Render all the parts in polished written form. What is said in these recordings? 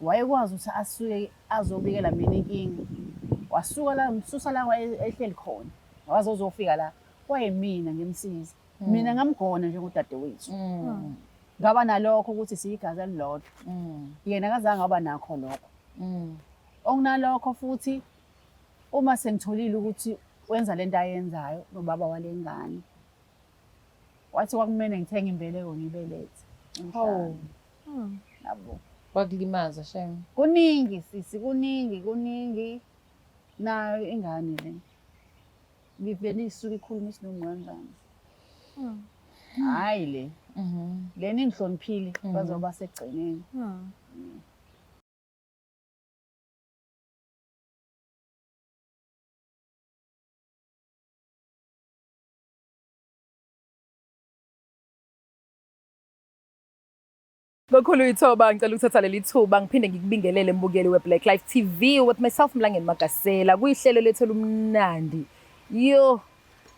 wayekwazi ukuthi asuke azobikela mina inkinga. Wasuka la ngimsusa la ehleli khona. Waze uzofika la kwayimina ngimsiza. Mina ngamgona njengodadewethu. Ngaba nalokho ukuthi siyigazi elilodwa. Yena akazange aba nakho lokho. Okunalokho futhi uma sengitholile ukuthi wenza lento ayenzayo nobaba walengane. Wathi kwakumele ngithenge imbeleko ngibelethe. Oh. Yabo. Kwakulimaza shame. Kuningi sisi, kuningi. Nayo ingane le. Ngivele isuke ikhuluma isilungu kanjani. Hayi le. Leni ngihloniphile bazoba segcineni. Kakhulu ithoba ngicela ukuthatha leli thuba ngiphinde ngikubingelele mbukeli weBlack Life TV with myself Mlangeni Magasela kuyihlelo lethu lumnandi. Yo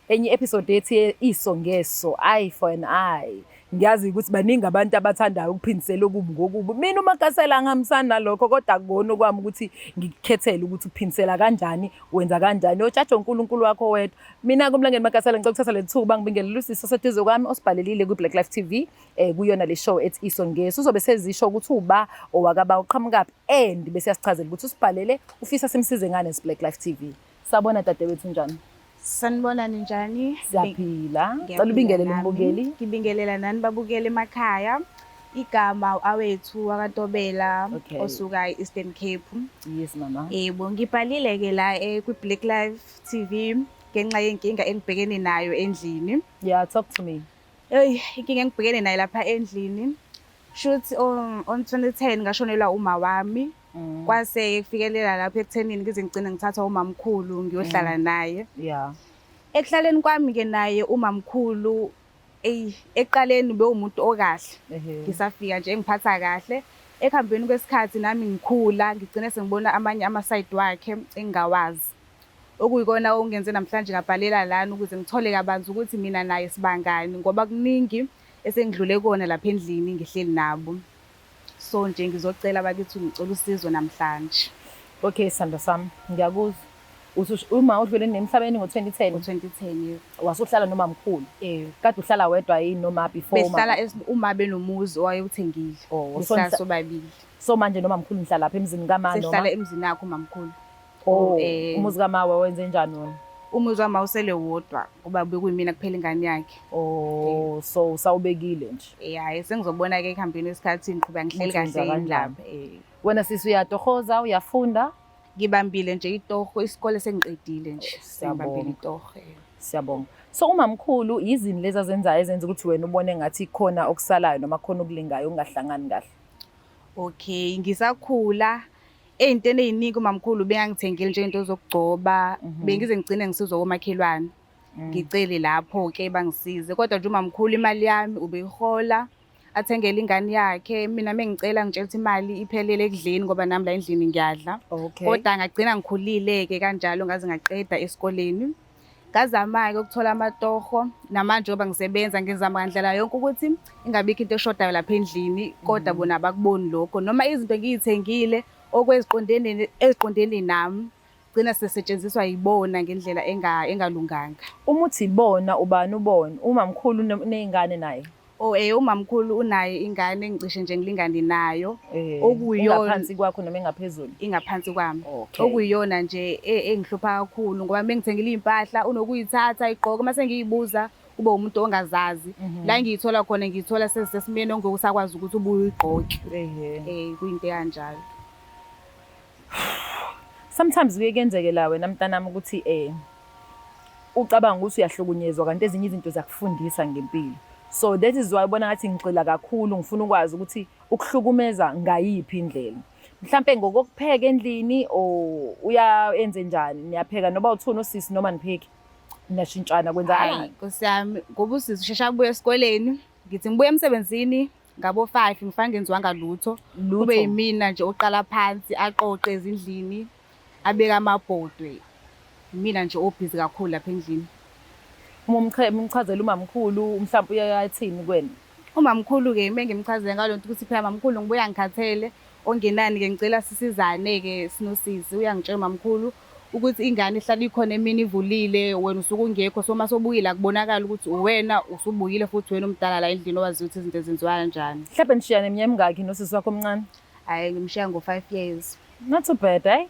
enye episode ethi isongeso eye for an eye. Ngiyazi ukuthi baningi abantu abathandayo ukuphindisela okubi ngokubi. Mina uMagasela angihambisani nalokho kodwa akubona kwami ukuthi ngikukhethele ukuthi uphindisela kanjani, wenza kanjani. Otshatsho uNkulunkulu wakho wedwa. Mina kuMlangeni Magasela ngicela ukuthatha leli thuba ngibingelele uSiso seduze kwami osibhalelile kuBlack Life TV kuyona le show ethi isongeso. Uzobe sezisho ukuthi uba owakaba uqhamukaphi and bese yasichazela ukuthi usibhalele ufisa simsize ngane siBlack Life TV. Sabona dadewethu njani? Sanibona ninjani? Siyaphila. Cela ubingelele umbukeli. Ngibingelela nani babukele emakhaya. Igama awethu wakantobela osuka eEastern Cape. Yes mama. Yebo ngibhalile ke la kuBlack Life TV ngenxa yenkinga engibhekene nayo endlini. Yeah, talk to me. Inkinga engibhekene nayo lapha endlini. Shoot on 2010 ngashonelwa uma wami. Kwase kufikelela lapho ekuthenini ngize ngicine ngithatha umamkhulu ngiyohlala naye. Yeah. Ekuhlaleni kwami ke naye umamkhulu eqaleni bewumuntu okahle. Ngisafika nje ngiphatha kahle. Ekuhambeni kwesikhathi nami ngikhula ngigcine sengibona amanye ama-side wakhe engawazi. Okuyikona okungenze namhlanje ngabhalela lana ukuze ngithole kabanzi ukuthi mina naye sibangani ngoba kuningi esengidlule kona lapha endlini ngihleli nabo. So nje ngizocela bakithi ngicela usizo namhlanje. Okay sanda sami ngiyakuzwa. Uma udlule nemhlabeni ngo2010 ngo2010 wasuhlala nomamkhulu. Kade uhlala wedwa yini noma before behlala uma benomuzi owayewuthengile. Behlala sobabili. So manje nomamkhulu nihlala lapha emzini kaMama noma? Sihlala emzini yakho mamkhulu. Umuzi kaMama wenze njani wona? Umuzi wami awusele wodwa kuba bekuyimina kuphela ingane yakhe. So sawubekile nje. Hayi sengizobona ke ekuhambeni kwesikhathi ngiqhubeka ngihleli kahle indlaba. Wena sisi uyatohoza uyafunda? Ngibambile nje itoho isikole sengiqedile nje. Ngibambile itoho. Siyabonga. So umamkhulu izini lezi azenzayo ezenza ukuthi wena ubone ngathi khona okusalayo noma khona okulingayo ungahlangani kahle. Okay ngisakhula ey'ntweni ey'ningi umamkhulu bengangithengile nje into zokugcoba bengize ngigcine ngisizwa komakhelwane ngicele lapho-ke bangisize kodwa nje umamkhulu imali yami ubeyihola athengele ingane yakhe mina mengicela ngitshela ukuthi imali iphelele ekudleni ngoba nami la endlini ngiyadla kodwa ngagcina ngikhulile-ke kanjalo ngaze ngaqeda esikoleni ngazama-ke ukuthola amatoho namanje ngoba ngisebenza ngizama ngandlela yonke ukuthi ingabikho into eshodayo lapha endlini kodwa bona abakuboni lokho noma izinto ngiyithengile eziqondene nami gcina sisetshenziswa yibona ngendlela engalunganga. Uma uthi ibona ubani ubona umamkhulu nezingane naye? Umamkhulu unaye ingane engicishe nje ngilingane nayo okuyiyona ngaphansi kwakho noma engaphezulu? Ingaphansi kwami. Okuyiyona nje engihlupha kakhulu ngoba mengithengile impahla unokuyithatha igqoke mase ngiyibuza kube umuntu ongazazi la ngiyithola khona ngiyithola sesimene ongokusakwazi ukuthi ubuye uyigqoke. Kuyinto kanjalo. Sometimes kuyenzeke la wena mntanami ukuthi ucabanga ukuthi uyahlukunyezwa kanti ezinye izinto zakufundisa ngempilo. So that is why ubona ngathi ngixila kakhulu ngifuna ukwazi ukuthi ukuhlukumeza ngayiphi indlela. Mhlambe ngokupheka endlini uyaenze njani? Niyapheka noba uthuna usisi noma nipheki? Niyashintshana kwenzakala? Nkosi yami ngoba usisi ushesha abuye esikoleni ngithi ngibuye emsebenzini ngabo 5 ngifana ngenziwanga lutho kube yimina nje oqala phansi aqoqe ezindlini abeka amabhodwe mina nje obhizi kakhulu lapha endlini. Umchazela umamkhulu mhlawumbe uyathini kuwena? Umamkhulu ke mengimchazela ngalonto ukuthi phela mamkhulu ngibuya ngikhathele ongenani-ke ngicela sisizane-ke sinosisi uyangitshela umamkhulu ukuthi ingane ihlala ikhona emini ivulile wena usuke ungekho so mase ubuyile akubonakala ukuthi uwena usubuyile futhi wena umdala la endlini owaziyo ukuthi izinto zenziwa kanjani. Mhlawumbe nishiyane eminyaka emingaki nosisi wakho omncane? Hhayi ngimshiya ngo-5 years. Not too bad, eh?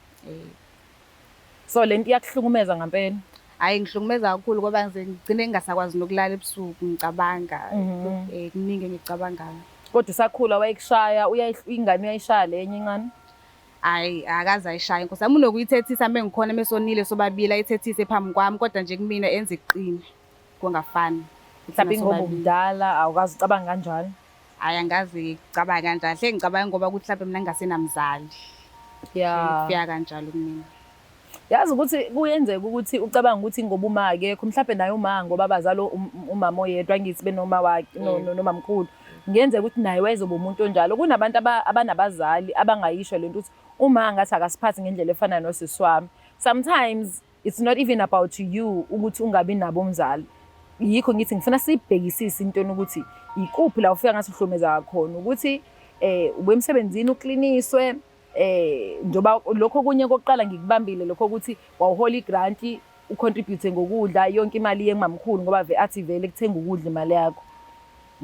So lento iyakuhlukumeza ngempela? Hhayi ngihlukumeza kakhulu ngoba ngigcine ngingasakwazi nokulala ebusuku ngicabanga. Kuningi engikucabangayo. Kodwa usakhula wayekushaya, ingane uyayishaya lenye incane? Hhayi akaze ayishaye nkosi yami unokuyithethisa uma ngikhona mesonile sobabili ayithethise phambi kwami kodwa nje kumina enze iqine kungafani. Mhlawumbe ngoba umdala awukazi ucabanga kanjalo? Hhayi angazi ngicabanga kanjalo hle ngicabanga ngoba ukuthi mhlawumbe mina ngingasenamzali. Kufika kanjalo kumina. Yazi ukuthi kuyenzeka ukuthi ucabanga ukuthi ngoba uma akekho mhlawumbe naye uma ngoba abazali umama oyedwa ngithi benoma wakhe nomamkhulu ngiyenzeka ukuthi naye wayezoba umuntu onjalo. Kunabantu abanabazali abangayisho lento ukuthi uma ngathi akasiphathi ngendlela efana nosisi wami. Sometimes it's not even about you ukuthi ungabi nabo umzali. Yikho ngithi ngifuna sibhekisise into ukuthi ikuphi la ufika ngathi uhlomeza kakhona ukuthi ube emsebenzini ukliniswe njoba lokho kunye kokuqala ngikubambile lokho ukuthi wawuhola igrant ucontribute ngokudla yonke imali yengimamkhulu ngoba athi vele kuthenga ukudla imali yakho.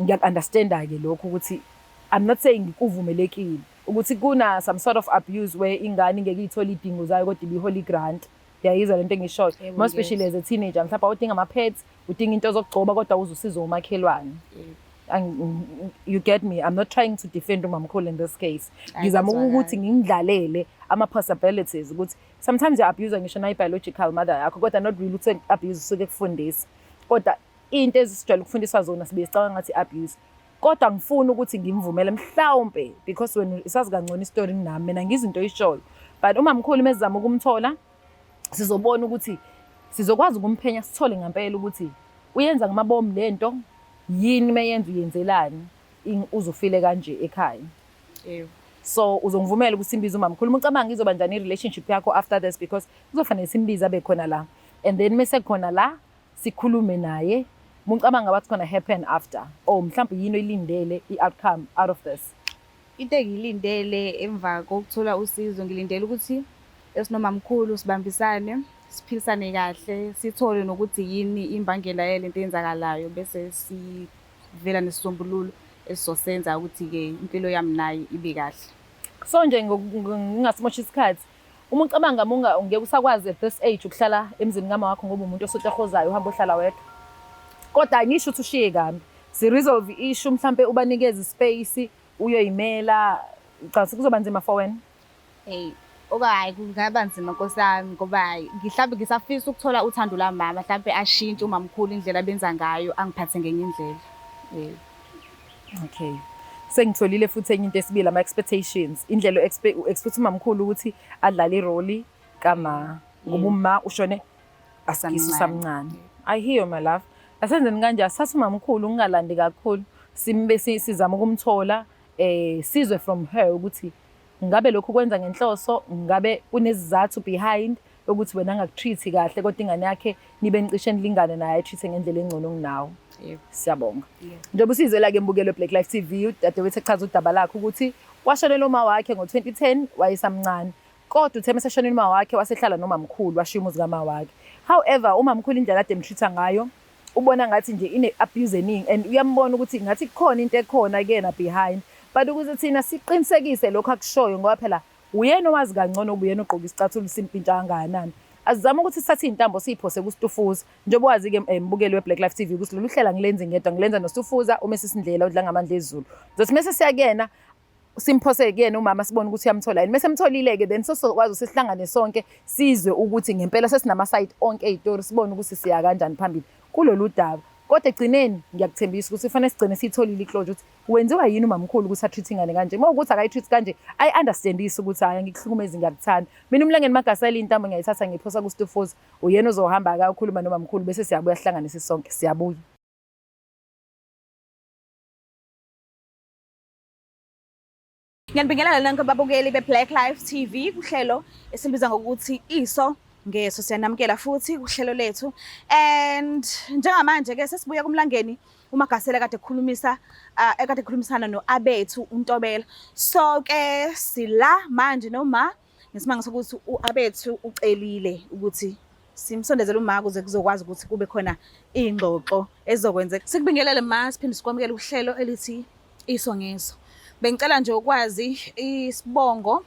Ngiyakunderstanda ke lokho ukuthi I'm not saying ngikuvumelekile ukuthi kuna some sort of abuse where ingane ngeke ithola idingo zayo kodwa ibihola igrant. Yayizwa lento engishoyo more especially as a teenager mhlawumbe udinga ama pets udinga into zokugcoba kodwa uzusiza umakhelwane. You get me? I'm not trying to defend umamkhulu in this case. Ngizama ukuthi ngingidlalele ama possibilities ukuthi sometimes you abuse ngisho na biological mother yakho kodwa not really ukuthi abuse suke kufundisa. Kodwa into ezisijwayele ukufundiswa zona sibe sicabanga ngathi abuse. Kodwa ngifuna ukuthi ngimvumele mhlawumbe because when isazi kangcono istory nami mina ngizinto ishoyo. But umamkhulu mesizama ukumthola sizobona ukuthi sizokwazi ukumphenya sithole ngempela ukuthi uyenza ngamabomu lento yini mayenza uyenzelani uzofile kanje ekhaya. So uzongivumela ukuthi simbize umamkhulu ucabanga izoba njani i-relationship yakho after this because kuzofanele simbize abe khona la and then mase khona la sikhulume naye ucabanga what's gonna happen after mhlawumbe yini oyilindele i-outcome out of this. Into engiyilindele emva kokuthola usizo ngilindele ukuthi esinomamkhulu sibambisane siphilisane kahle sithole nokuthi yini imbangela yalento eyenzakalayo bese sivela nesisombululo esizosenza ukuthi-ke impilo yami nayo ibe kahle. So nje ngingasimoshi isikhathi uma ucabanga ungeke usakwazi at this age ukuhlala emzini kama wakho ngoba umuntu osotahozayo uhamba ohlala wedwa kodwa ngisho ukuthi ushiye kambi si-resolve i-issue mhlawumbe ubanikeze ispace uyoyimela ucathi kuzoba nzima for wena? Hayi kungaba nzima nkosi yami ngoba mhlawumbe ngisafisa ukuthola uthando lamama mhlawumbe ashintshe umamkhulu indlela benza ngayo angiphathe ngenye indlela. Okay. Sengitholile futhi enye into esibili ama-expectations indlela expect umamkhulu ukuthi adlale irole kama ngoba uma ushone asisamncane. I hear you my love. Asenzeni kanje asathe umamkhulu ungalandi kakhulu simbe sizama ukumthola sizwe from her ukuthi ngabe lokho kwenza ngenhloso ngabe kunezizathu behind ukuthi wena angakutreat kahle kodwa ingane yakhe nibe nicishe nilingane naye treat ngendlela engcono kunawo. Siyabonga. Njengoba usizela ke mbukelo Black Life TV dadewethu echaza udaba lakhe ukuthi washonela uma wakhe ngo-2010 wayesamncane kodwa uthe meseshonela uma wakhe wasehlala nomamkhulu washiya umuzi kama wakhe. However umamkhulu indlela ade emtreat ngayo ubona ngathi nje ine abuse eningi and uyambona ukuthi ngathi kukhona into ekhona kena behind but ukuze thina siqinisekise lokho akushoyo ngoba phela uyena owazi kangcono ubuyena ogqoka isicathulo simpintsha kangakanani. Azizama ukuthi sithathe intambo siyiphose kuStufuza njengoba wazi ke mbukelo weBlack Life TV ukuthi lolu hlela ngilenze ngedwa ngilenza noStufuza uma sisindlela udla ngamandla ezulu. Zothi mase siyakena simphose kuyena umama sibone ukuthi uyamthola yini mase mtholile ke then sokwazi sesihlangane sonke sizwe ukuthi ngempela sesinama side onke ezitori sibone ukuthi siya kanjani phambili kulolu daba. Kodwa egcineni ngiyakuthembisa ukuthi kufanele sigcine sitholile iclosure ukuthi wenziwa yini umamkhulu ukuthi atreat ingane kanje uma ukuthi akayitreat kanje I understandisa ukuthi hayi ngikuhlukumeza ngiyakuthanda mina umlangeni magasela intambo ngiyayithatha ngiphosa kuStufuza uyena ozohamba akakhuluma nomamkhulu bese siyabuya sihlanganise sonke siyabuya. Ngiyabingelela lonke ababukeli beBlack Life TV kuhlelo esimbiza ngokuthi iso ngeso siyanamukela futhi kuhlelo lethu and njengamanje ke sesibuya kumlangeni uMagasela kade ekhulumisana no-Abethu uNtobela. So ke sila manje noma ngesimanga sokuthi u-Abethu ucelile ukuthi simsondezele uma ukuze kuzokwazi ukuthi kube khona ingxoxo ezokwenzeka. Sikubingelele ma siphinde sikwamukele uhlelo elithi Isongezo. Bengicela nje ukwazi isibongo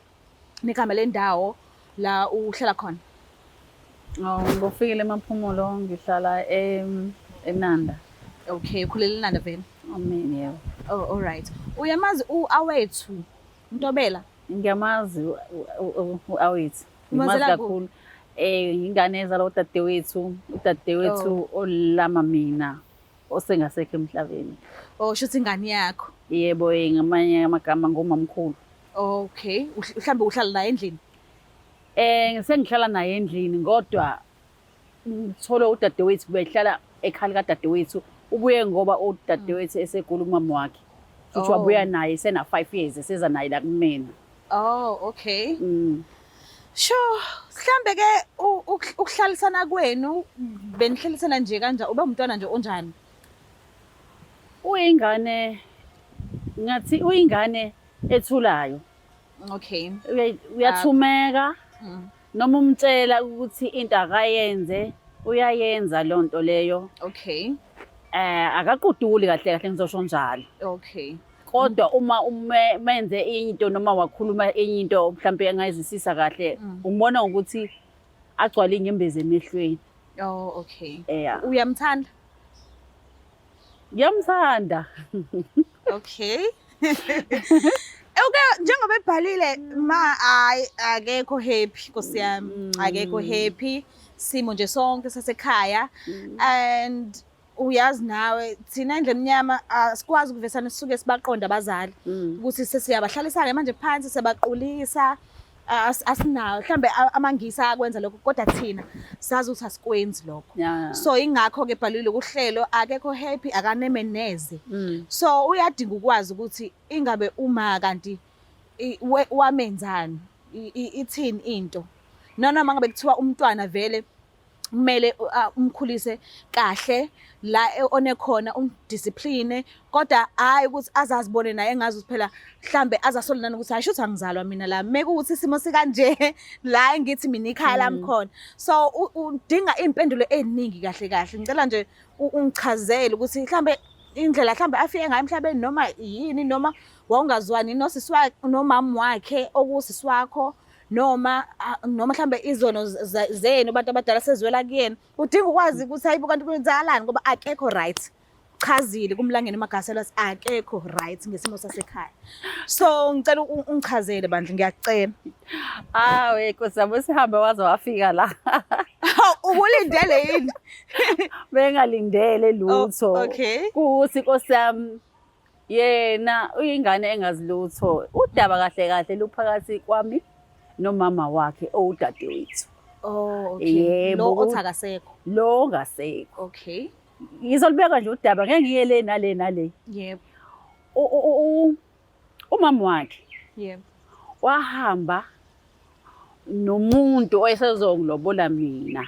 negama lendawo la uhlala khona. Ngofikile emaphumulo ngihlala eNanda. Okay, ukhulele eNanda vele. Amen, yebo. Oh, all right. Uyamazi u-Awethu Ntobela? Ngiyamazi u-Awethu. Ngimazi kakhulu. Ingane ezala udadewethu olama mina osengasekho emhlabeni. Oh, shuthi ingane yakho. Yebo, ngamanye amagama ngumamkhulu. Okay, mhlambe uhlala naye endlini? Sengihlala naye endlini kodwa ngithola udadewethu behlala ekhaya kadadewethu. Ubuye ngoba udadewethu esegula umama wakhe. Futhi wabuya naye sena 5 years eseza naye la kumina. Oh, okay. Sure. Mhlambe ke ukuhlalisana kwenu benihlalisana nje kanjani? Ube umntwana nje onjani? Ngathi uyingane ethulayo. Okay. Uyathumeka noma umtshela ukuthi into akayenze uyayenza lonto leyo. Okay. Akaquduli kahle ngizosho njalo. Okay. Kodwa uma menze into noma wakhuluma into mhlambe engayizisisa kahle umbona ukuthi agcwala inyembezi emehlweni. Oh, okay. Uyamthanda? Ngiyamthanda. Okay. Okay, njengoba ebhalile ma akekho happy Nkosi yami, akekho happy simo nje sonke sasekhaya and uyazi nawe thina endle emnyama asikwazi ukuvesana sisuke sibaqonda abazali ukuthi sesiyabahlalisa manje phansi sebaqulisa asinawo mhlambe amangisa akwenza lokho kodwa thina sazi ukuthi asikwenzi lokho. So ingakho ke ebhalile kuhlelo akekho happy akaneme neze. So uyadinga ukwazi ukuthi ingabe uma kanti wamenzani ithini into noma ngabe kuthiwa umntwana vele kumele umkhulise kahle la onekhona umdiscipline kodwa hayi ukuthi azazibone naye engazi ukuthi phela mhlambe azasolana ukuthi hayi shutha ngizalwa mina la mekuthi isimo sikanje la ngithi mina ikhaya lami khona. So udinga impendulo eziningi kahle ngicela nje ungichazele ukuthi mhlambe indlela mhlambe afike ngayo emhlabeni noma yini noma wawungazwani nosisi wakhe nomama wakhe okusisi wakho noma mhlambe izono zenu abantu abadala seziwela kuyena udinga ukwazi ukuthi hayibo kanti kwenzakalani ngoba akekho right. Chazile kumlangeni uMagasela akekho right ngesimo sasekhaya. So ngicela ungichazele bandla ngiyacela. Nkosi yami sihambe waze wafika la. Ukulindele yini? Bengalindele lutho. Okay. Kuthi Nkosi yami yena uyingane engazilutho. Udaba kahle luphakathi kwami nomama wakhe owudadewethu. Oh, okay. Lo othakasekho. Lo ngasekho. Okay. Ngizolibeka nje udaba ngeke ngiye le nale. Yebo. Umama wakhe. Yebo. Wahamba nomuntu oyesezongilobola mina.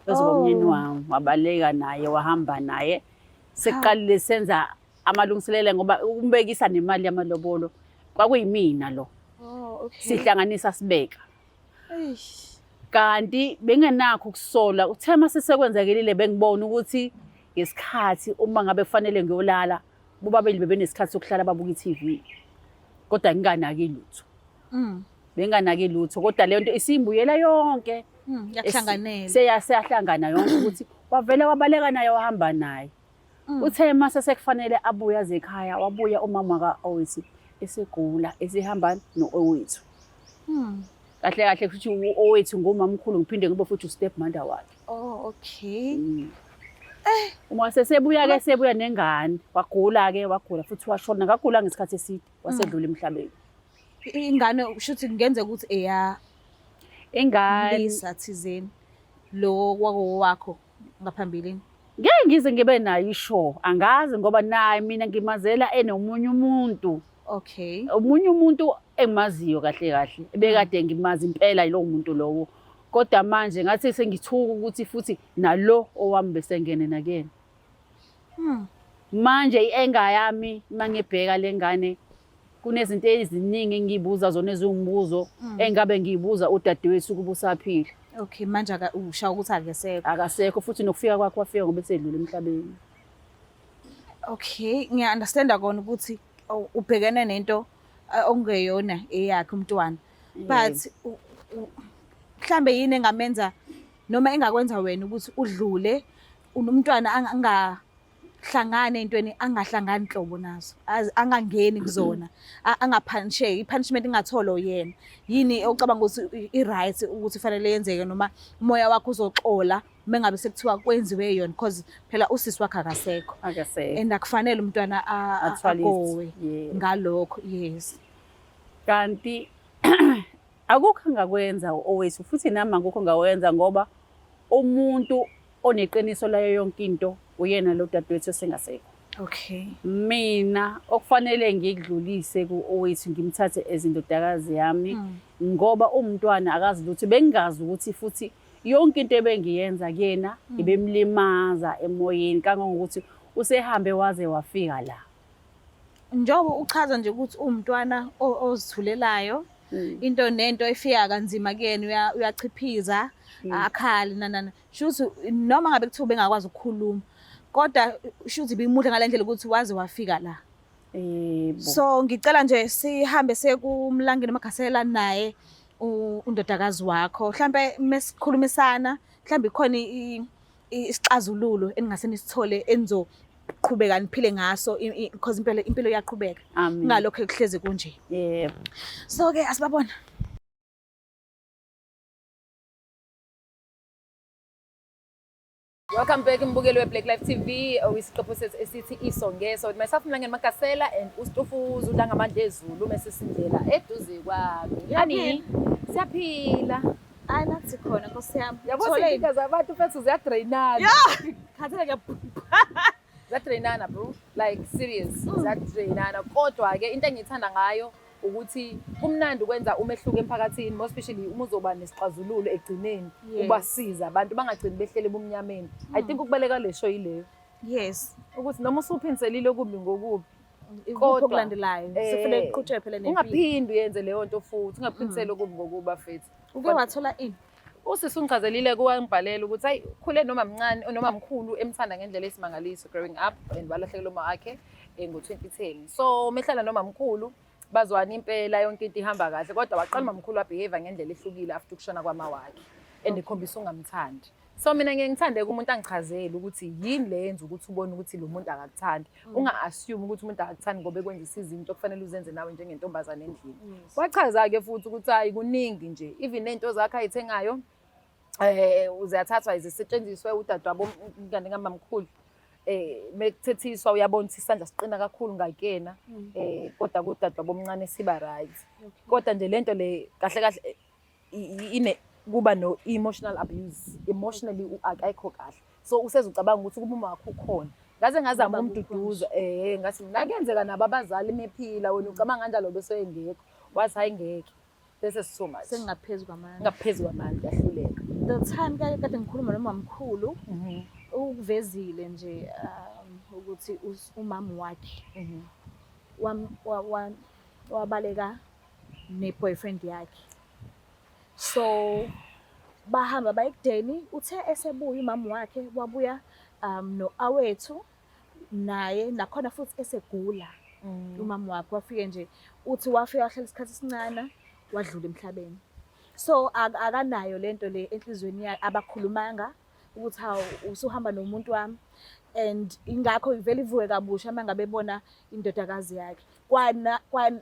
Bezomnyeni wami wabaleka naye wahamba naye. Seqalile senza amalungiselelo ngoba umbekisa nemali yamalobolo kwakuyimina lo. Oh, okay. Sihlanganisa sibeka. Kanti bengenakho ukusola uthema sesekwenzakelile bengibona ukuthi ngesikhathi uma ngabe kufanele ngiyolala bobabili bebenesikhathi sokuhlala babuka iTV. Kodwa nginganaki lutho. Benganaki lutho kodwa le nto isimbuyela yonke. Yakuhlanganela. Seyahlangana yonke ukuthi wavele wabaleka naye wahamba naye. Uthema sesekufanele abuya ekhaya wabuya umama kaOwethu esegula esihamba noOwethu. Kahle futhi uOwethu ngumamkhulu ngiphinde ngibe futhi step mother wakhe. Oh, okay. Uma sebuya nengane wagula futhi washona ngagula ngesikhathi eside wasedlula emhlabeni. Ingane ushuthi kungenze ukuthi ingane lisa thizeni lo wakho ngaphambilini. Ngeke ngize ngibe nayo isho angazi ngoba naye mina ngimazela enomunye umuntu. Okay. Umunye umuntu engimaziyo kahle ebekade ngimazi impela lo muntu lowo kodwa manje ngathi sengithuka ukuthi futhi nalo owami besengene nakena. Manje i-anger yami mangibheka lengane kunezinto eziningi engiyibuza zona eziwumbuzo engabe ngiyibuza udadewethu ukuba usaphila. Okay, manje usha ukuthi akasekho. Akasekho futhi nokufika kwakhe wafika ngoba esedlule emhlabeni. Okay, ngiya-understanda kona ukuthi ubhekene nento okungeyona eyakhe umntwana. But mhlambe yini engamenza noma engakwenza wena ukuthi udlule unomntwana angahlangane entweni angahlangani nhlobo nazo, angangeni kuzona, angaphanisheki, i-punishment ingatholo yena. Yini ocabanga ukuthi i-right ukuthi fanele yenzeke noma umoya wakho uzoxola uma ngabe sekuthiwa kwenziwe yona because phela usisi wakhe akasekho. Akasekho. And akufanele umntwana agowe ngalokho. Yes. Kanti akukho angakwenza owethu futhi nami akukho ngawenza ngoba umuntu oneqiniso layo yonke into uyena lo dadewethu sengasekho. Okay. Mina okufanele ngikudlulise ku-owethu ngimthathe ezindodakazi yami ngoba umntwana akazi lutho bengazi ukuthi futhi yonke into ebengiyenza kuyena ibemlimaza emoyeni kangangokuthi usehambe waze wafika la. Njengoba uchaza nje ukuthi umntwana ozithulelayo into nento efika kanzima kuyena uyachiphiza akhali nanana shuthi noma ngabe kuthiwa bengakwazi ukukhuluma kodwa shuthi bimuhle ngalendlela ukuthi waze wafika la. So ngicela nje sihambe sekumlangeni Magasela naye undodakazi wakho mhlambe mesikhulumisana mhlambe khona isixazululo eningase nisithole enizoqhubeka niphile ngaso because impilo iyaqhubeka ngalokho ekuhlezi kunje. Yebo. So ke asibabona. Welcome back mbukeli weBlack Life TV. Isiqephu sethu esithi isongeso. Myself Mlangeni Magasela and uStufuza uDangamandla Ezulu mesisindlela eduze kwami. Yani siyaphila. Hayi nathi khona Nkosi yami. Yabo sifika zabantu fethu ziyadrainana. Khathele ke Ziyadrainana bro. Like serious. Ziyadrainana. Kodwa ke into engiyithanda ngayo ukuthi kumnandi ukwenza umehluko emphakathini, most especially uma uzoba nesixazululo egcineni ubasiza abantu bangagcini behlele bomnyameni. I think ukubaleka le show yileyo. Yes. Ukuthi noma usuphinzelile okubi ngokubi kodwa okulandelayo sifanele uqhutshwe phela nempilo. Ungaphindi uyenze leyo nto futhi, ungaphinzeli okubi ngokuba fethi. Uke wathola ini? Usisi ungichazelile kuwangibhalela ukuthi hayi khule noma mncane noma mkhulu emthanda ngendlela esimangaliso growing up and walahlekelwa uma akhe ngo-2010. So mehlala noma mkhulu bazwana impela yonke into ihamba kahle kodwa waqala mamkhulu wabehave ngendlela ehlukile after ukushona kwama wakhe and ikhombisa ungamthandi. So mina ngeke ngithande umuntu angichazele ukuthi yini le yenza ukuthi ubone ukuthi lo muntu akakuthandi. Unga-assume ukuthi umuntu akakuthandi ngoba ekwenza izinto okufanele uzenze nawe njengentombazane endlini. Wachaza ke futhi ukuthi hayi kuningi nje even nento zakhe ayithengayo uziyathathwa izisetshenziswe udadewabo ngane ngamamkhulu. Mekuthethiswa uyabona ukuthi isandla siqina kakhulu ngakena kodwa kudadewabo omncane siba right. Kodwa nje lento le kahle kahle ine kuba no emotional abuse, emotionally akayikho kahle. So usezucabanga ukuthi kuba wakho ukhona. Ngaze ngazama umduduza ngathi mina kuyenzeka nabo abazali mephila wena ucabanga kanjalo bese engekho. Wathi hayi ngeke. Bese so much. Sengingaphezulu kwamandla. Ngaphezulu kwamandla yahluleka. The time kade ngikhuluma nomamkhulu ukuvezile nje ukuthi umama wakhe wabaleka ne-boyfriend yakhe. So bahamba bayekudeni uthe esebuya umama wakhe wabuya no-awethu naye nakhona futhi esegula. Umama wakhe wafike nje uthi wafika wahlala isikhathi esincane wadlula emhlabeni. So akanayo lento le enhlizweni yakhe abakhulumanga ukuthi hawo usuhamba nomuntu wami and ingakho ivele ivuke kabusha mangabe bona indodakazi yakhe.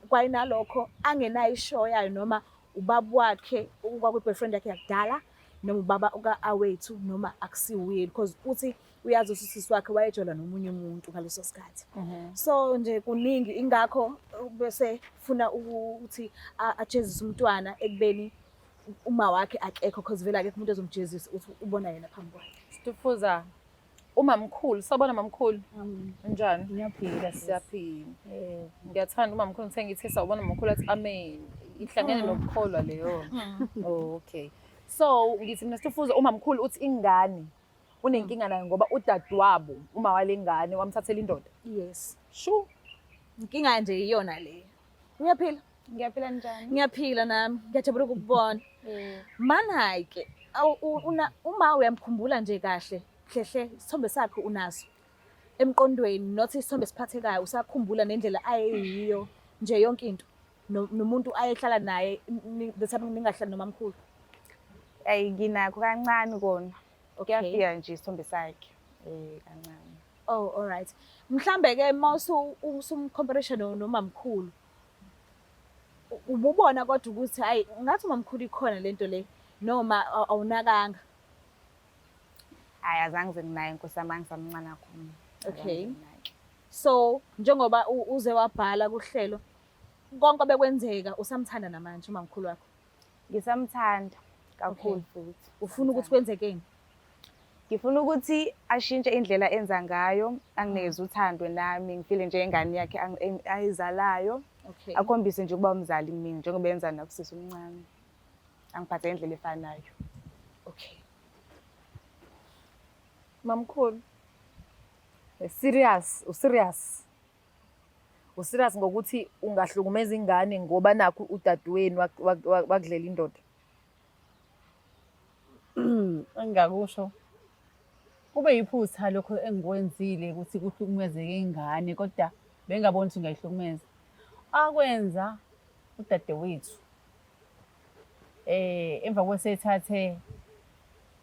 Kwayinalokho angenayo ishow yayo noma ubaba wakhe okwakuyi-boyfriend yakhe yakudala noma ubaba uka-awethu noma akusiwuye because uthi uyazi usisi wakhe wayejola nomunye umuntu ngaleso sikhathi. So nje kuningi ingakho bese funa ukuthi ajezise umntwana ekubeni uma wakhe akekho because vele akekho umuntu ezomjezisa uthi ubona yena phambi kwakhe. Stufuza umamkhulu sabona mamkhulu njani? Ngiyaphila Siyaphila. Ngiyathanda umamkhulu ngithe ngithi sawubona mamkhulu athi amen. Ihlangene nokukholwa leyo. Oh okay. So ngithi mina Stufuza umamkhulu uthi ingane unenkinga naye ngoba udadewabo uma walengane wamthathela indoda. Yes. Sure. Inkinga nje iyona leyo. Uyaphila? Ngiyaphila njani? Ngiyaphila nami. Ngiyajabula ukukubona. Mana-ke uma uyamkhumbula nje kahle hlehle isithombe sakhe unaso emqondweni nothi isithombe siphathekayo usakhumbula nendlela ayeyiyo nje yonke into nomuntu ayehlala naye bethabe ningahlali nomamkhulu. Nginakho kancane kona. Okay. Kuyafika nje isithombe sakhe. Kancane. Oh, all right. Mhlambe ke mawusu comparison nomamkhulu. Ububona kodwa ukuthi hayi ngathi umamkhulu ikhona lento le noma awunakanga. Hayi azange nginaye Nkosi yami ngisamncane kakhulu. Okay. So njengoba uze wabhala kuhlelo konke obekwenzeka usamthanda namanje umamkhulu wakho. Ngisamthanda kakhulu Okay. futhi. Ufuna ukuthi kwenzekeni? Ngifuna ukuthi ashintshe indlela enza ngayo, anginikeze uthando nami, ngifile njengengane yakhe ayizalayo. Okay. Akhombise nje ukuba umzali kimi njengoba yenza nakusisi omncane. Angiphathe ngendlela efanayo. Okay. Mamkhulu. Userious ngokuthi ungahlukumeza ingane ngoba nakho udadewenu wakudlela indoda. Engakusho kube yiphutha lokho engikwenzile ukuthi kuhlukumezeke ingane kodwa bengaboni ukuthi ngiyihlukumeza. Akwenza udadewethu emva kwesethathe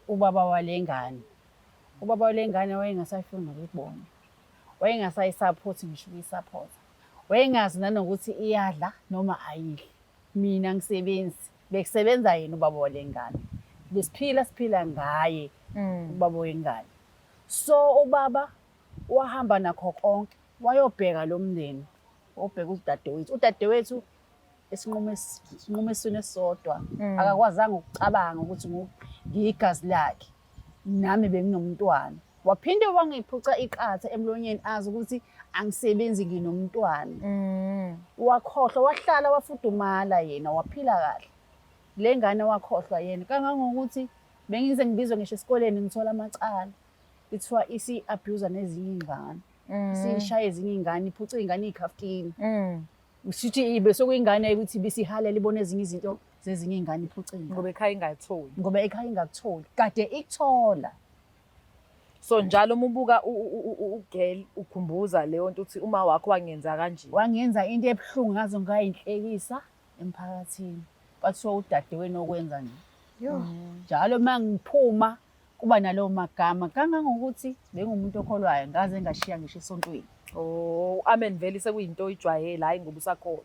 ubaba walengane. Ubaba walengane wayengasayifuni nokubona. Wayengasayisupport ngisho ukuyisupport. Wayengazi nanokuthi iyadla noma ayidli. Mina ngisebenzi bekusebenza yena ubaba walengane. Siphila ngaye ubaba wengane. So ubaba wahamba nakho konke wayobheka lo mndeni. Wobheka udadewethu. Udadewethu esinqumesweni esodwa akakwazanga ukucabanga ukuthi ngiyigazi lakhe. Nami benginomntwana. Waphinde wangiphuca iqatha emlonyeni azi ukuthi angisebenzi nginomntwana. Wakhohlwa wahlala wafudumala yena waphila kahle. Le ngane wakhohlwa yena kangangokuthi bengize ngibizwe ngisho esikoleni ngithola amacala. Ithiwa isi-abuse nezinye ingane. Sishaya ezinye ingane iphuca ingane ikhafini. Sithi bese kuyingane ukuthi bisihalela ibona ezinye izinto zezinye ingane iphuca ingane. Ngoba ekhaya ingayitholi. Ngoba ekhaya ingakutholi kade ikuthola. So njalo uma ubuka ugirl ukhumbuza leyo nto uthi uma wakho wangenza kanje. Wangenza into ebuhlungu ngazo ngayinhlekisa emphakathini. Bathiwa udadewenu okwenza nje. Njalo mangiphuma kuba nalowo magama kangangokuthi bengumuntu okholwayo ngaze ngashiya ngisho esontweni. Oh, amen vele sekuyinto oyijwayele hayi ngoba usakholwa.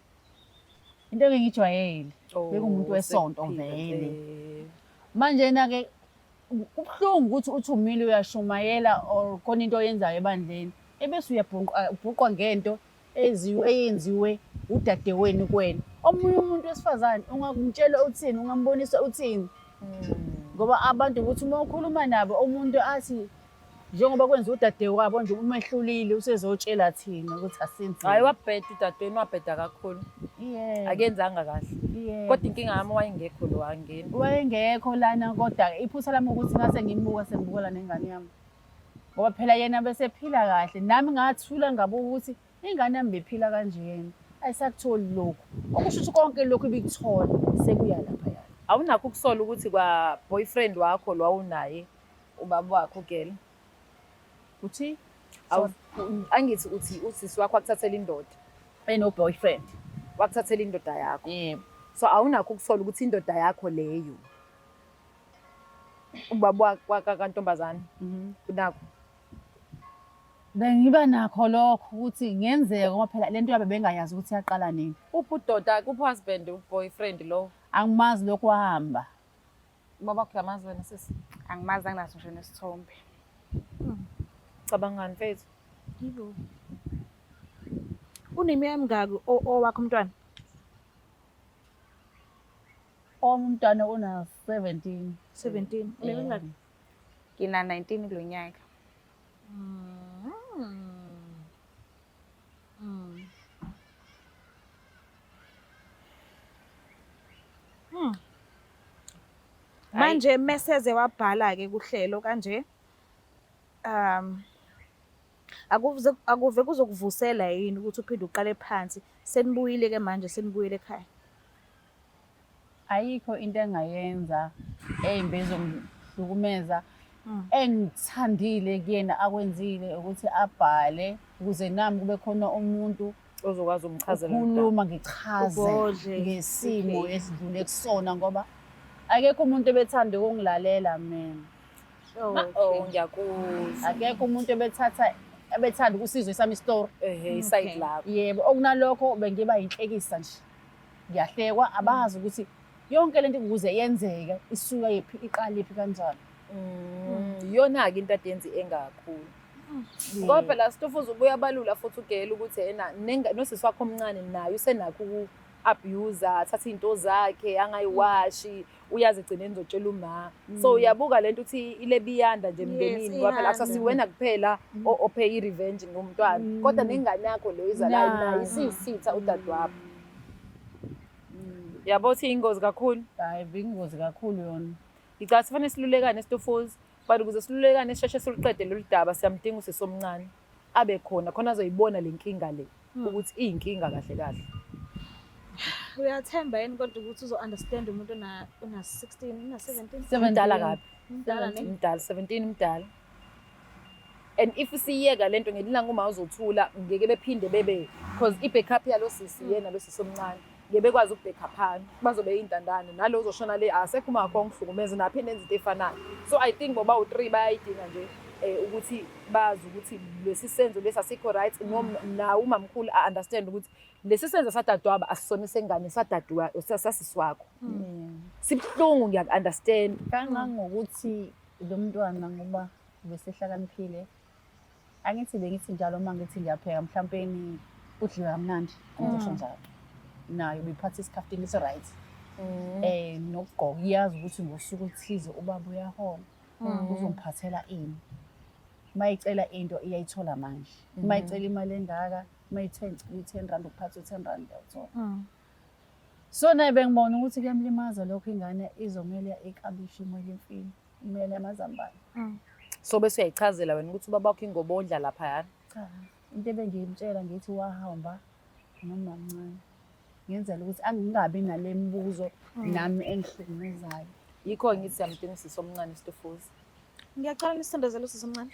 Into engijwayele bengumuntu wesonto vele. Manje na ke kubuhlungu ukuthi uthi umile uyashumayela or khona into oyenzayo ebandleni ebese uyabhuqwa ngento eyenziwe udadewenu kwena. Omunye umuntu wesifazane ungakumtshela uthini ungambonisa uthini. Ngoba abantu ukuthi uma ukhuluma nabo umuntu athi njengoba kwenza udadewabo nje umehlulile usezotshela thina ukuthi asenzi. Hayi wabheda udadewenu wabheda kakhulu. Yeah. Akenzanga kahle. Yeah. Kodwa inkinga yami wayengekho lo wangena. Wayengekho lana kodwa iphutha lami ukuthi ngase ngimbuka sengibukela nengane yami. Ngoba phela yena bese phila kahle nami ngathula ngabuka ukuthi ingane yami bephila kanjeni. Ayisakutholi lokho. Okusho ukuthi konke lokho ibikuthola sekuya lapha yana. Awunakho ukusola ukuthi kwa boyfriend wakho lo awunaye ubaba wakho girl. Uthi Angithi uthi usisi wakho akuthathela indoda. eno boyfriend. Wakuthathela indoda yakho. Yebo. So awunakho ukusola ukuthi indoda yakho leyo ubaba kantombazane. Unakho. Bengiba nakho lokho ukuthi ngenzeka ngoba phela lento yabe bengayazi ukuthi yaqala nini. Uphi udoda kuphi husband uboyfriend lo? Angimazi lokho wahamba. Ubaba wakho yamazi wena sisi. Angimazi anginaso nje nesithombe. Cabangani mfethu? Yibo. Uneminyaka emingaki owakho umntwana? Umntwana una 17. 17. Uneminyaka? Ngina 19 kulo nyaka. Manje meseze wabhala ke kuhlelo kanje akuve kuzokuvusela yini ukuthi uphinde uqale phansi senibuyile ke manje senibuyile ekhaya? Ayikho into engayenza ey'mbe ezongihlukumeza engithandile kuyena akwenzile ukuthi abhale ukuze nami kube khona umuntu ozokwazi umchazela ukhuluma ngichaze Ubodle. ngesimo Okay. esidlule kusona ngoba akekho umuntu ebethanda ukungilalela mina. ngiyakuzwa. Akekho umuntu ebethanda ukusizwa sami story. Iside lakho. Yebo, okunalokho bengiba inhlekisa nje. Ngiyahlekwa abazi ukuthi yonke lento ukuze yenzeke isuka yiphi iqaliphi kanjani. Iyona-ke into adenzi engakhulu. Ngoba phela Sitofuza ubuya balula futhi ugela ukuthi ena nosisi wakho omncane naye usenakho uku-abuse, athatha iy'nto zakhe angayiwashi, uyazi egcineni zotshela uma. So uyabuka lento ukuthi ile biyanda nje emndenini ngoba phela iyanda. akusasiwena kuphela ophe i-revenge ngomntwana. Kodwa nengane yakho leyo izalayo nayo isiyisitha udadewabo. Yabo ukuthi ingozi kakhulu. Hayi bingozi kakhulu yona. Ngicabanga sifanele silulekane Sitofuza. But ukuze silulekane sisheshe siluqede lolu daba siyamdinga usisi omncane abe khona azoyibona le nkinga le ukuthi iyinkinga kahle kahle. Uyathemba yini kodwa ukuthi uzo-understand umuntu una-16, una-17? Mdala kabi. Mdala ne? Mdala 17 mdala. And if siyeka lento ngelilanga uma uzothula ngeke bephinde bebe because i-backup yalo sisi yena lo sisi omncane ngeke bekwazi ukubackuphana bazobe yintandane nalo uzoshona le asekho uma akho ngihlukumeza naphinde enze into efanayo. So I think boba u3 bayayidinga nje ukuthi bazi ukuthi lesi senzo lesi asikho right noma nawe umamkhulu understand ukuthi lesi senzo sadadewaba asisonise ngane sadadewaba sasisi wakho. Sibhlungu ngiyaku-understand Kangangokuthi lo mntwana ngoba besehlakaniphile angithi bengithi njalo uma ngithi ngiyapheka mhlawumbe udliwe kamnandi ngizosho njalo. Nayo bephatha isikhaftini esi-right. Nokugqoka iyazi ukuthi ngosuku oluthize ubaba uyahola uzongiphathela ini. Mayicela into iyayithola manje. Mayicela imali engaka, mayi-10 rand ukuphatha u10 rand uyawuthola. So naye bengibona ukuthi kuyamlimaza lokho ingane izomele ikabishe imali yemfini, imele amazambane. so bese uyayichazela wena ukuthi ubaba wakho ingobondla lapha yana. Cha, into ebengiyimtshela ngithi wahamba noma mncane. Ngenzela ukuthi angingabi nale mibuzo nami engihlukumezayo. Yikho ngithi siyamdinga usisi omncane Sitofuza. Ngiyacela nisondezele usisi omncane.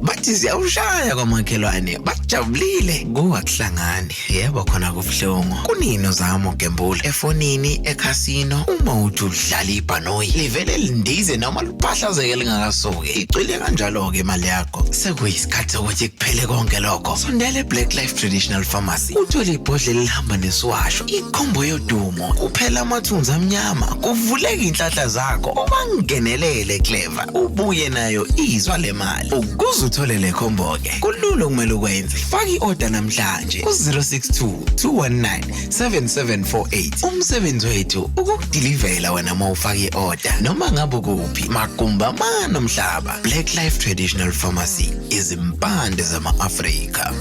Bathi ziyawushaya kwamakhelwane bajabulile kungakuhlangani yebo khona kubuhlungu kunino zami ugembula efonini ekhasino uma uthi udlala ibhanoyi livele lindize noma liphahlazeke lingakasuki icwile kanjalo ke imali yakho sekuyisikhathi sokuthi kuphele konke lokho sondela eBlack Life Traditional Pharmacy uthole ibhodlela lihamba nesiwasho ikhombo yodumo kuphela amathunzi amnyama kuvuleka inhlahla zakho uma ngenelele Clever ubuye nayo izwa lemali uthole le combo ke kulula kumele ukwenze faka i-order namhlanje ku 062 219 7748 umsebenzi wethu ukukudilivela wena mawufaka i-order noma ngabe kuphi magumba manomhlaba Black Life Traditional Pharmacy izimpande zama-Afrika.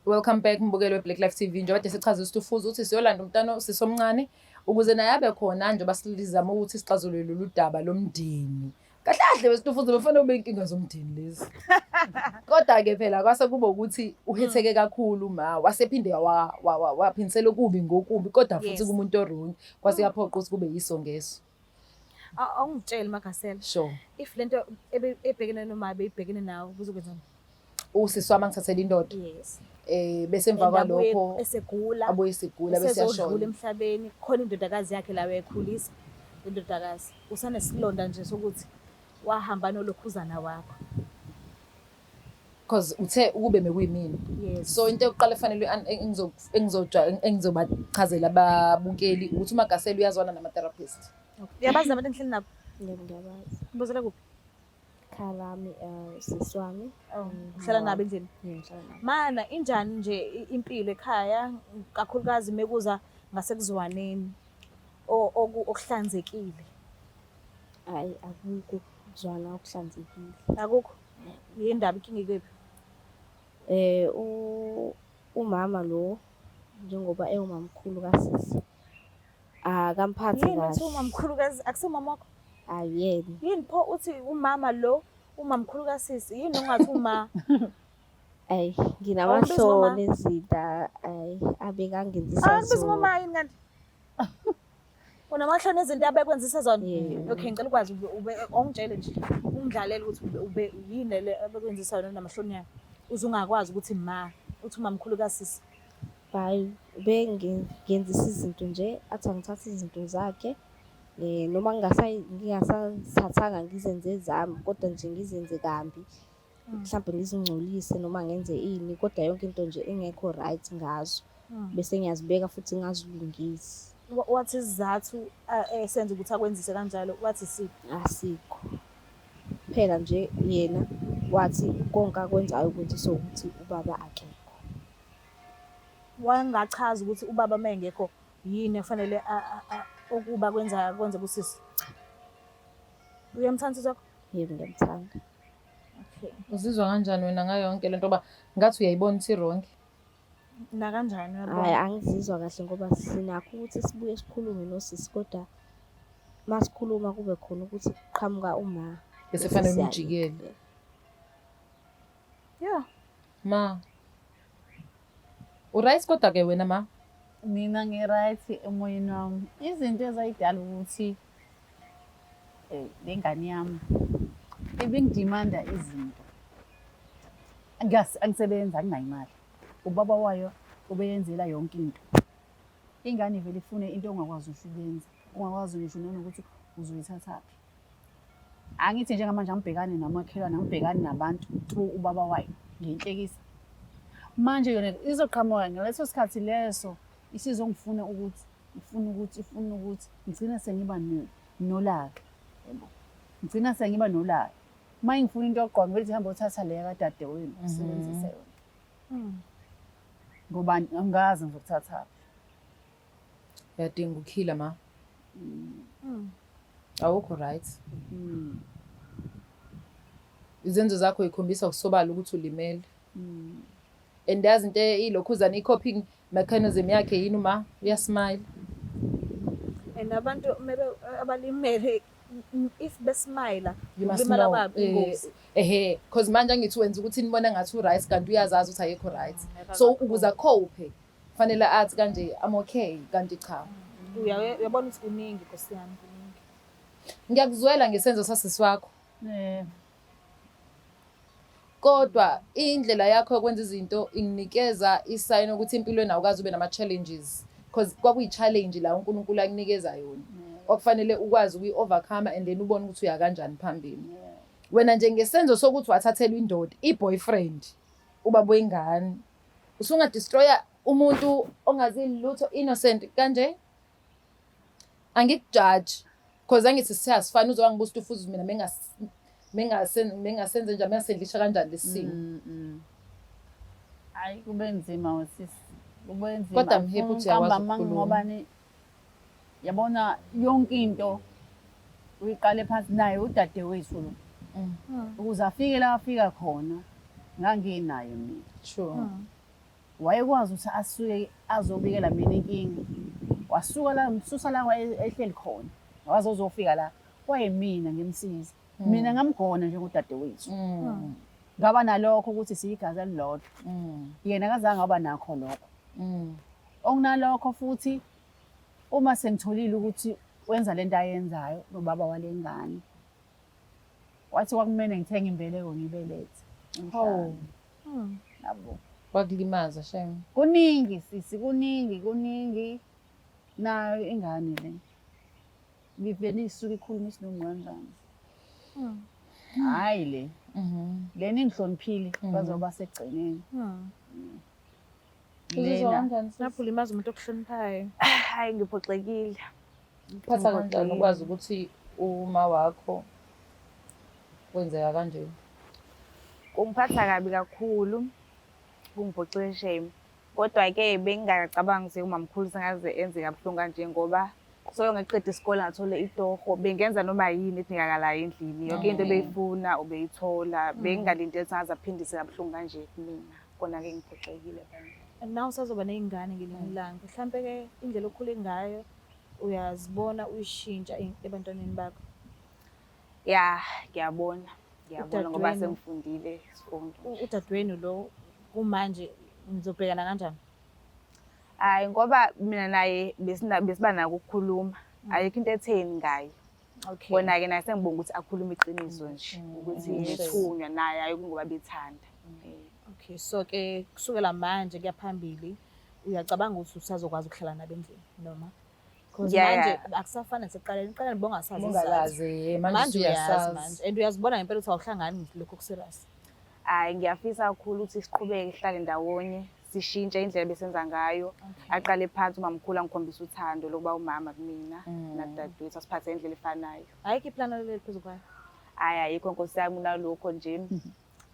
Welcome back mbukeli we-Black Life TV. Njengoba kade sichaza uSitofuza ukuthi siyolanda umntwana usisi omncane ukuze naye abe khona njengoba silizama ukuthi sixazulule lolu daba lomndeni. Kahle kahle weSitofuza befana ube inkinga zomndeni lezi. Kodwa-ke phela kwase kuba ukuthi uhetheke kakhulu ma wasephinde waphindisela okubi ngokubi kodwa futhi kumuntu orungi kwase yaphoqa ukuthi kube yiso ngeso. Awungitsheli Magasela. Sure. If lento ebhekene noma beyibhekene nawe kuzokwenzani? Usisi wami angithathela indoda. Yes. Bese emva kwalokho esegula abuye sigula bese esezodlula yashona. emhlabeni khona indodakazi yakhe la wayekhulisa indodakazi usanesilonda nje sokuthi wahamba nolokhuzana wakho. Because uthe ukube mekuyimina. Yes. So into yokuqala efanele engizobachazela ababukeli ukuthi uMagasela uyazwana nama-therapist. Uyabazi nabantu engihleli nabo? Yebo ngiyabazi. Ubuzela kuphi? Khalami sisi wami. Uhlala nabo endlini? Ngihlala nabo. Mana injani nje impilo ekhaya kakhulukazi mekuza ngasekuzwaneni okuhlanzekile? Hayi akukho kuzwana okuhlanzekile. Akukho? Yindaba inkinga ikephi? Umama lo njengoba ewumamkhulu kasisi Akamphathi Yini uthi kahle. umamkhulukazi akusumama wakho? Ayena. Yini pho uthi umama lo umamkhulu kasisi yini ongathi uma Ayi, Awubizi nginamahloni ezinto abekangenzisa Akubizi zona. ngoma yini kanti? Unamahloni ezinto abekwenzisa zona? Yebo. Okay, ngicela ukwazi ongitshele nje ungidlalele ukuthi ube yini le abekwenzisa yona namahloni yakho. Uze ungakwazi ukuthi uthi umamkhulu kasisi. Hayi, bengenzisa izinto nje, athi angithathe izinto zakhe. Noma ngingasathathanga ngizenze zami, kodwa nje ngizenze kambi. Mhlawumbe ngizingcolise noma ngenze ini, kodwa yonke into nje engekho right ngazo. Bese ngiyazibeka futhi ngazilungisi. Wathi isizathu esenza ukuthi akwenzise kanjalo wathi siphi? Asikho. Phela nje yena wathi konke akwenzayo kwenziswa ukuthi ubaba akekho. Wangachaza ukuthi ubaba mengekho yini efanele ukuba kwenza kusisi. Uyamthanda sakho? Yebo, ngiyamthanda. Okay. Uzizwa kanjani wena ngayo yonke lento ngoba ngathi uyayibona ukuthi wrong? Na kanjani Hayi, uyabona? angizizwa kahle ngoba sinakho ukuthi sibuye sikhulume nosisi, kodwa masikhuluma kube khona ukuthi qhamuka uma. Bese fanele umjikele. Yeah. Ma. Uright kodwa ke wena ma? Mina ngi-right emoyeni wami. Izinto ezayidala ukuthi le ngane yami ibingidimanda izinto. Angisebenzi, anginayo imali. Ubaba wayo ubeyenzela yonke into. Ingane ivele ifune into ongakwazi ukuyenza. Ungakwazi ngisho nanokuthi uzoyithathaphi. Angithi njengamanje angibhekane namakhelwane, angibhekane nabantu through ubaba wayo ngenhlekisa. Manje yona izoqhamuka ngaleso sikhathi leso isizongifuna ukuthi ngigcina sengiba nolaka. Yebo. Ngigcina sengiba nolaka. Uma ngifuna into yoqonda ukuthi hamba uthatha leya kadadewenu usebenzise yona. Ngoba angazi ngizokuthatha. Uyadinga ukukhila ma. Awukho right. Izenzo zakho ikhombisa ukusobala ukuthi ulimele. And yazi into ilokhuzana i-coping mechanism yakhe yini uma uyasmile. And abantu abalimele if besmile You must ulimala know. kabi ingozi. Because manje angithi wenza ukuthi nibone ngathi u-right kanti uyazazi ukuthi ayekho right. So ukuze cope fanele athi kanje I'm okay kanti cha. Uyabona ukuthi kuningi Nkosi yami kuningi. Ngiyakuzwela ngesenzo sasisi wakho. Eh. Kodwa indlela yakho yokwenza izinto inginikeza isign ukuthi empilweni awukazi ube nama-challenges because kwakuyi-challenge la uNkulunkulu akunikeza yona. Okufanele ukwazi ukuyi-overcome and then ubone ukuthi uya kanjani phambili. Wena nje ngesenzo sokuthi wathathelwa indoda, i-boyfriend, ubaba wengane. Usungadestroya umuntu ongazi lutho innocent kanje. Angikujudge because angithi siyasifana uzwangibuza ukuthi ufuza mina mengasenze njani mengasendlisha kanjani lesimo. Hayi kube nzima usisi. Kube nzima. Kodwa I'm happy ukuthi uyakwazi ukukhuluma. Ngoba yabona yonke into uyiqale phansi naye udadewethu lo. Ukuze afike la afika khona nganginayo mina. Sure. Wayekwazi ukuthi asuke azobikela mina inkinga. Wasuka la umsusa la ehleli khona. Waze uzofika la kwayimina ngimsiza. Mina ngamgona njengodadewethu. Ngaba nalokho ukuthi siyigazi elilodwa. Yena akazange aba nakho lokho. Okunalokho futhi uma sengitholile ukuthi wenza lento ayenzayo nobaba walengane. Wathi kwakumele ngithenge imbeleko ngibelethe. Oh. Yabo. Wakulimaza shame. Kuningi sisi, kuningi. Nayo ingane le. Ngivele isuke ikhuluma isilungu kanjani. Hayi le. Leni ngihloniphile bazoba segcineni. Uzizwa kanjani? Lapho ulimaza umuntu okuhloniphayo. Hayi ngiphoxekile. Phatha kanjani ukwazi ukuthi uma wakho wenzeka kanje? Kungiphatha kabi kakhulu. Kungiphoxile shame. Kodwa-ke bengingacabanga ukuthi umamkhulu sengaze enze kabuhlungu kanje ngoba so ngiqeda isikole ngathole itoho bengenza noma yini edingakalayo endlini yonke into beyifuna ubeyithola bengingalindele sengaze aphindise kabuhlungu kanje kumina kona-ke ngiphoxekile bani. And now usazoba nezingane ngelinye ilanga. Mhlambe ke indlela okhule ngayo uyazibona uyishintsha ebantwaneni bakho? Ya, ngiyabona ngoba Udadewenu- sengifundile isifundo. Udadewenu lo kumanje nizobhekana kanjani? Hayi ngoba mina naye besiba nako ukukhuluma, ayikho into etheni ngayo. Okay. Kona-ke naye sengibonga ukuthi akhulume iqiniso nje ukuthi nethunywa naye ayi ngoba bethanda. Okay, so ke kusukela manje kuya phambili uyacabanga ukuthi usazokwazi ukuhlala nabo endlini noma? Because Yeah, manje yeah. akusafana sekuqaleni, iqaleni bongasazi Ungayazi manje manje uyazi uyasazi. manje and uyazibona ngempela ukuthi awuhlangani lokho ku-serious. Hayi ngiyafisa kakhulu ukuthi siqhubeke sihlale ndawonye, sishintshe indlela besenza ngayo. Aqale phansi umamkhulu angikhombisa uthando lokuba umama kumina nadadewethu asiphathe indlela efanayo. Ayikho iplani leli phezu kwayo? Hayi ayikho Nkosi yami unalokho nje.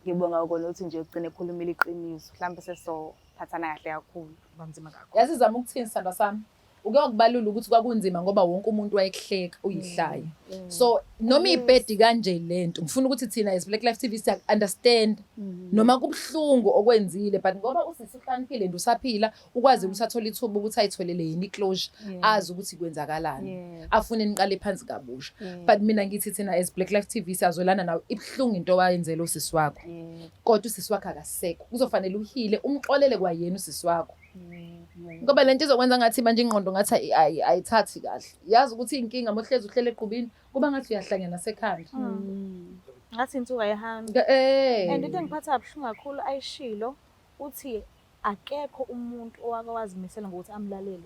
Ngibonga ukona ukuthi nje ugcine ekhulumile iqiniso. Mhlawumbe sesophathana kahle kakhulu. Banzima kakhulu. Yazi zama ukuthini sithandwa sami? Uke wakubalula ukuthi kwakunzima ngoba wonke umuntu wayekuhleka uyihlaya. So noma ibhedi kanje lento ngifuna ukuthi thina as Black Life TV siya understand noma kubhlungu okwenzile but ngoba usisihlaniphile and usaphila ukwazi ukuthi athola ithuba ukuthi ayitholele yini iclosure azi ukuthi kwenzakalani afune niqale phansi kabusha but mina ngithi thina as Black Life TV siyazwelana nawe ibhlungu into wayenzela usisi wakho kodwa usisi wakho akasekho kuzofanele uhile umxolele kwayena usisi wakho. Ngoba lento izokwenza ngathi manje ingqondo ngathi ayithathi kahle. Yazi ukuthi inkinga mohlezi uhlele eqhubini kuba ngathi uyahlanya nasekhanda. Ngathi insuku ayihambi. And into engiphatha kabuhlungu kakhulu ayishilo uthi akekho umuntu owake wazimisela ngokuthi amlalele.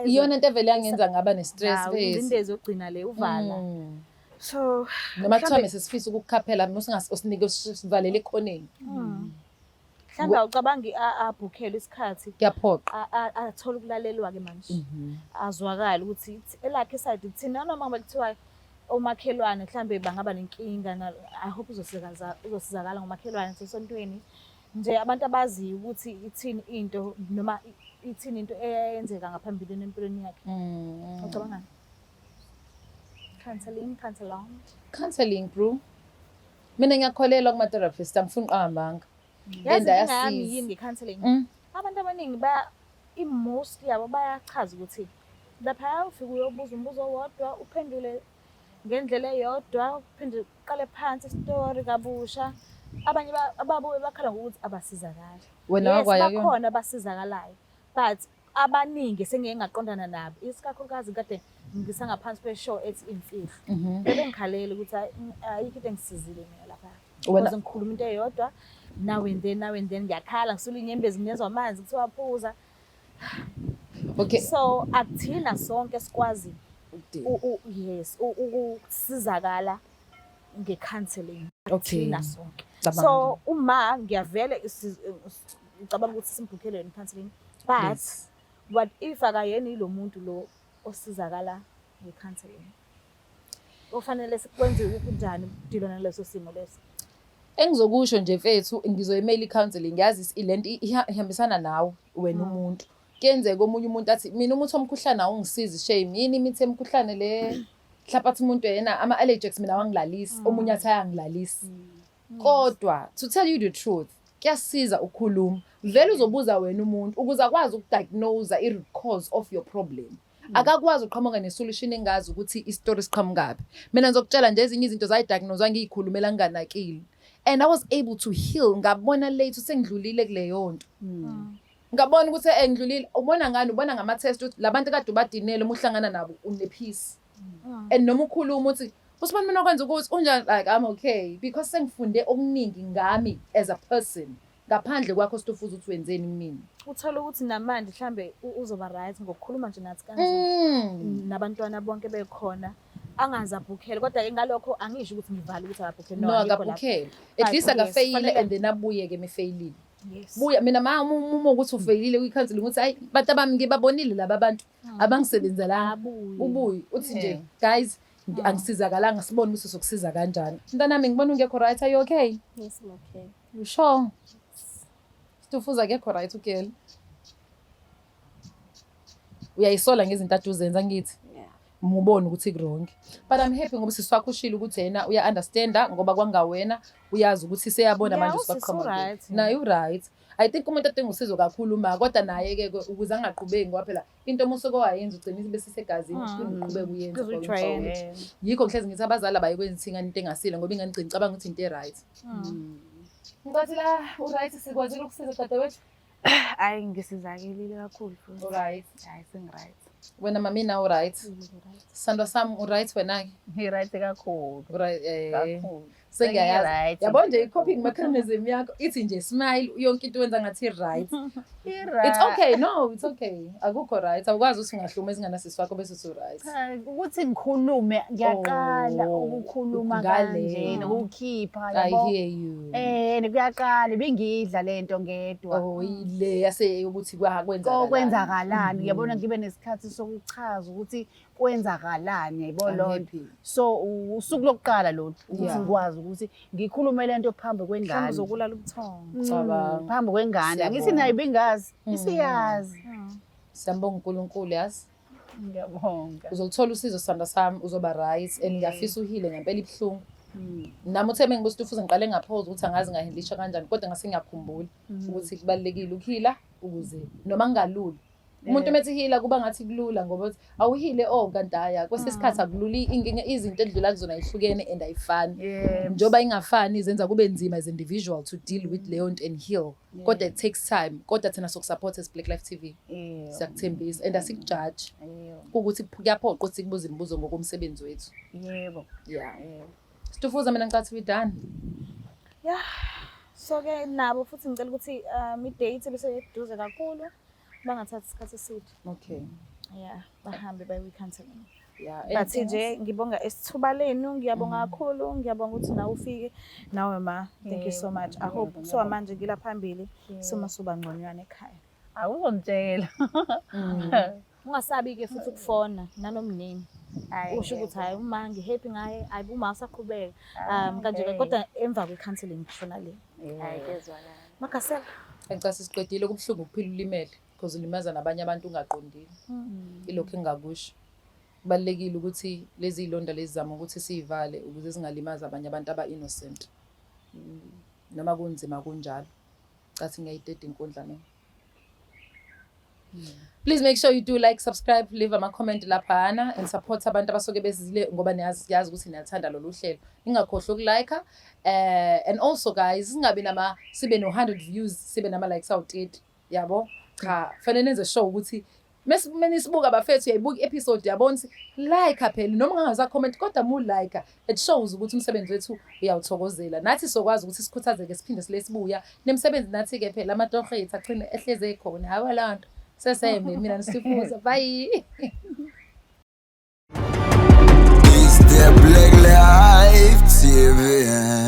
Iyona into evele yangenza ngaba ne-stress phase. Indezi yokugcina le uvala. So noma kuthiwa sesifisa ukukhaphela usinike sivalele ekhoneni. mhlawumbe awucabangi abhukhele isikhathi Kuyaphoqa. athola ukulalelwa ke manje azwakala ukuthi elakhe side thina noma kuthiwa omakhelwane mhlambe bangaba nenkinga I hope uzosizakala ngomakhelwane sesontweni nje abantu abaziyo ukuthi ithini into noma ithini into eyenzeka ngaphambili empilweni yakhe. Ucabanga Counseling bro. Mina ngiyakholelwa kuma therapist angifuni qamanga. Yazi ngami yini nge-counseling. Abantu abaningi most yabo bayachaza ukuthi lapha ufike uyobuza umbuzo owodwa uphendule ngendlela eyodwa uphinde uqale phansi story kabusha. Abanye ababuye bakhala ngokuthi abasizakala. Wena wakwayo yona. Bakhona abasizakalayo but abaningi sengeke ngaqondana nabo isikakhulukazi kade ngisangaphansi kwe-show ethi imfihlo. Bengikhalela ukuthi ayikho into engisizile mina lapha. Ukuze ngikhuluma into eyodwa now and then ngiyakhala ngisula inyembezi nginezwa amanzi kuthiwa phuza. Okay. So akuthina sonke sikwazi yes ukusizakala nge-counseling. Akuthina sonke. So uma ngiyavele ngicabanga ukuthi simbhukhele i-counseling but what if akayena ilo muntu lo osizakala nge-counseling? Ofanele sikwenze kanjani ukudilana naleso simo leso? Engizokusho nje mfethu ngizoyimela i-counseling yazi lento ihambisana nawe wena umuntu. Kuyenzeka omunye umuntu athi mina umuthi omkhuhlane awungisizi shame yini imithi emkhuhlane le mhlawumbe umuntu yena ama-allergics mina wangilalisi omunye athi ayangilalisi. Kodwa to tell you the truth kuyasiza ukukhuluma vele uzobuza wena umuntu ukuze akwazi ukudiagnose i-root cause of your problem. Akakwazi uqhamuka nesolution engazi ukuthi i-story siqhamukaphi. Mina ngizokutshela nje ezinye izinto zayidiagnose ngiyikhulumela nginganakile and I was able to heal ngabona late sengidlulile kuleyo nto. Ngabona ukuthi engidlulile ubona ngani ubona ngama-test ukuthi labantu kade ubadinele uma uhlangana nabo une-peace. And noma ukhuluma uthi usibani mina okwenza ukuthi unjani like I'm okay because sengifunde okuningi ngami as a person ngaphandle kwakho sitofuza ukuthi wenzeni kimi. Uthola ukuthi namanje mhlambe uzoba right ngokukhuluma nje nathi kanje nabantwana bonke bekhona angazi abhukhele kodwa ke ngalokho angisho ukuthi ngivale ukuthi abhukhele no akabhukhele at least akafeyile and then abuye ke mefeyilile. Yes. Buya mina uma ukuthi ufeyilile kwi-counseling ukuthi hayi bantu abami ngibabonile laba abantu abangisebenzela ubuye uthi nje guys angisizakalanga sibone ukuthi sokusiza kanjani. Mntanami ngibona ungekho right are you okay? Yes, I'm okay. You sure? Sifuza akekho right ugel. Uyayisola ngezinto ade uzenza ngithi. Ngubona ukuthi kurong. But I'm happy ngoba siswakho ushilo ukuthi yena uya understanda ngoba kwangawena uyazi ukuthi seyabona manje sibaqhamuka. Na you right. I think umuntu adinga usizo kakhulu uma kodwa naye-ke ukuze angaqhubeki ngoba phela into omusuke wayenza ugcina bese segazini uqhubeke uyenze Kuze for umhlaba ujwayele. wethu. Yikho ngihlezi ngithi abazali abayikwenza ingane into engasile ngoba ingane igcina icabanga ukuthi into e-right. Ngicathi la u-right sikwazile ukusiza dadewethu. Hayi ngisizakilile kakhulu futhi. U-right. Hayi sengi-right. Wena mamina u-right. Sandwa sami u-right wena-ke. Ngi-right kakhulu. U-right, Kakhulu. sengiyayazi. Sengi-right. Yabo nje i-coping mechanism yakho ithi nje smile yonke into wenza ngathi right. I-right. It's okay. No, it's okay. Akukho right. Awukwazi ukuthi ungahluma ezinganasisi wakho bese usu-right. Ukuthi ngikhulume ngiyaqala Oh, ukukhuluma ngale. kanje nokukhipha I yabo. hear you. Kuyaqala bengidla lento ngedwa. Oh, ile yase ukuthi kwenza Kwenzakalani uyabona ngibe nesikhathi sokuchaza ukuthi kwenzakalani yayibona lonto. So usuku lokuqala lolu ukuthi Yeah. ngikwazi ukuthi ngikhulume lento phambi Mhlawumbe kwengane. uzokulala ubuthongo. Cabanga. Phambi kwengane. Siyabonga. Ngithi nayo bengazi isiyazi. Siyambonga uNkulunkulu yazi. Ngiyabonga. Uzoluthola usizo sandwa sami uzoba right and ngiyafisa uhile ngempela ibhlungu. Nami uthe mengibuza ufuze ngiqale ngaphoza ukuthi angazi ngahendlisha kanjani kodwa ngase ngiyakhumbula ukuthi kubalekile ukuhila ukuze noma ngalula. Umuntu methi hila kuba ngathi kulula ngoba awuhile kanti haya kwesinye isikhathi akululi inkinga izinto edlula kuzona ihlukene and ayifani. Njoba ingafani izenza kube nzima as individual to deal with leyo nto and heal. Kodwa it takes time. Kodwa thina sokusupport as Black Life TV. Siyakuthembisa and asikujudge. Ukuthi kuyaphoqa ukuthi kubuze imibuzo ngokomsebenzi wethu. Yebo. Yeah. Sifuza mina ngicathi we done. Yeah. So ke nabo futhi ngicela ukuthi i-date bese eduze kakhulu bangathathi isikhathi eside. Okay. Yeah, bahambe bayi-counseling. Yeah. But nje ngibonga isithuba lenu, ngiyabonga kakhulu, ngiyabonga ukuthi nawe ufike nawe ma. Thank you so much. I hope so manje ngila phambili sima soba ngconywana ekhaya. Awuzongitshela. Ungasabi ke futhi ukufona nanomnini. Usho ukuthi hayi uma ngihappy ngaye, hayi uma usaqhubeka. Kanje kodwa emva kwe-counseling ngishona le. Hayi kezwakala. Makasela. Ngicela sisiqedile kubuhlungu ukuphila ulimele because ulimaza nabanye abantu ungaqondile. Ilokho engakusho. Kubalekile ukuthi lezi ilonda lezi zama ukuthi sivale ukuze zingalimaza abanye abantu aba-innocent. Noma kunzima kunjalo. Cathi ngiyayideda inkundla mina. Please make sure you do like, subscribe, leave a comment laphana and support abantu abasoke bezile ngoba niyazi ukuthi niyathanda lolu hlelo. Ningakhohlwa ukulike and also guys singabe sibe no 100 views sibe nama likes awu-30 yabo. Cha, fanele nenze show ukuthi menisibuka bafethu uyayibuka episode yabona like phela noma ungaza comment kodwa mu like it shows ukuthi umsebenzi wethu uyawuthokozela. Nathi sokwazi ukuthi sikhuthazeke siphinde silesibuya nemsebenzi nathi ke phela amatorhe ethu aqine ehleze khona hawa lanto. Seseme mina nisifuza bye. Is the Black Life TV?